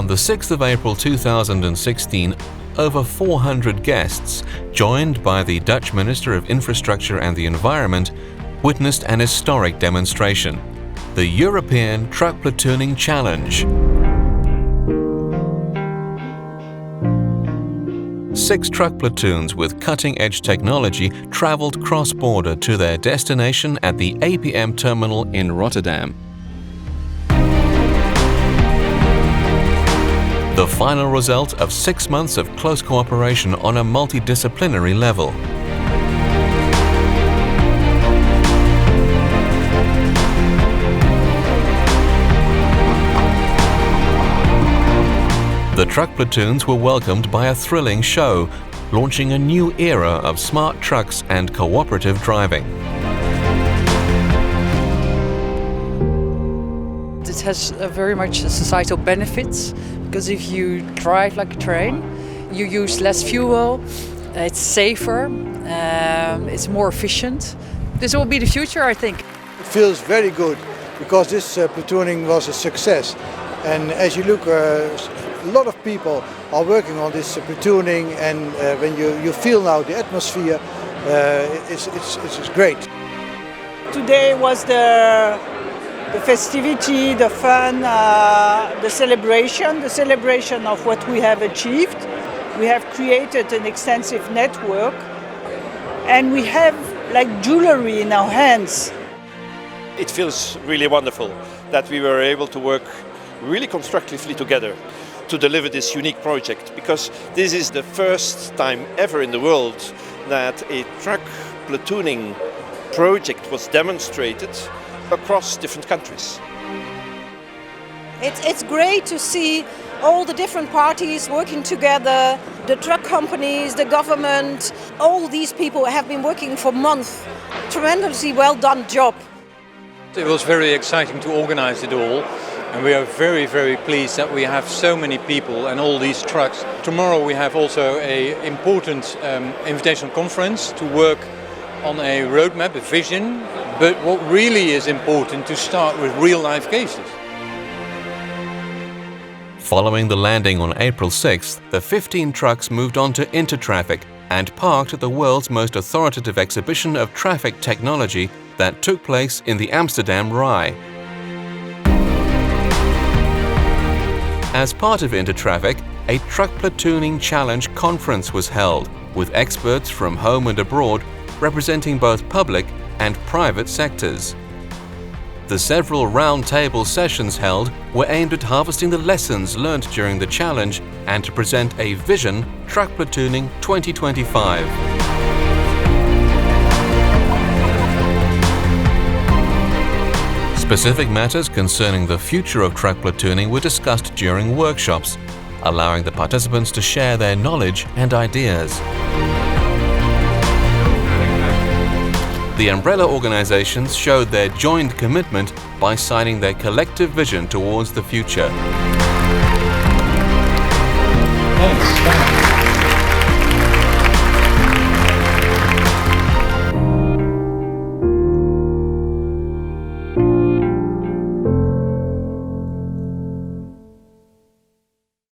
On the 6th of April 2016, over 400 guests, joined by the Dutch Minister of Infrastructure and the Environment, witnessed an historic demonstration, the European Truck Platooning Challenge. 6 truck platoons with cutting-edge technology traveled cross-border to their destination at the APM terminal in Rotterdam. The final result of 6 months of close cooperation on a multidisciplinary level. The truck platoons were welcomed by a thrilling show, launching a new era of smart trucks and cooperative driving. It has very much societal benefits, because if you drive like a train, you use less fuel, it's safer, it's more efficient. This will be the future, I think. It feels very good because this platooning was a success. And as you look, a lot of people are working on this platooning, and when you feel now the atmosphere, it's great. Today was the festivity, the fun, the celebration of what we have achieved. We have created an extensive network, and we have like jewelry in our hands. It feels really wonderful that we were able to work really constructively together to deliver this unique project, because this is the first time ever in the world that a truck platooning project was demonstrated across different countries. It's great to see all the different parties working together, the truck companies, the government, all these people have been working for months. Tremendously well done job. It was very exciting to organize it all, and we are very, very pleased that we have so many people and all these trucks. Tomorrow we have also an important invitational conference to work on a roadmap, a vision, but what really is important to start with real-life cases. Following the landing on April 6th, the 15 trucks moved on to Intertraffic and parked at the world's most authoritative exhibition of traffic technology that took place in the Amsterdam Rai. As part of Intertraffic, a Truck Platooning Challenge conference was held, with experts from home and abroad representing both public and private sectors. The several round-table sessions held were aimed at harvesting the lessons learned during the challenge and to present a vision Truck Platooning 2025. Specific matters concerning the future of truck platooning were discussed during workshops, allowing the participants to share their knowledge and ideas. The umbrella organizations showed their joint commitment by signing their collective vision towards the future. Thanks.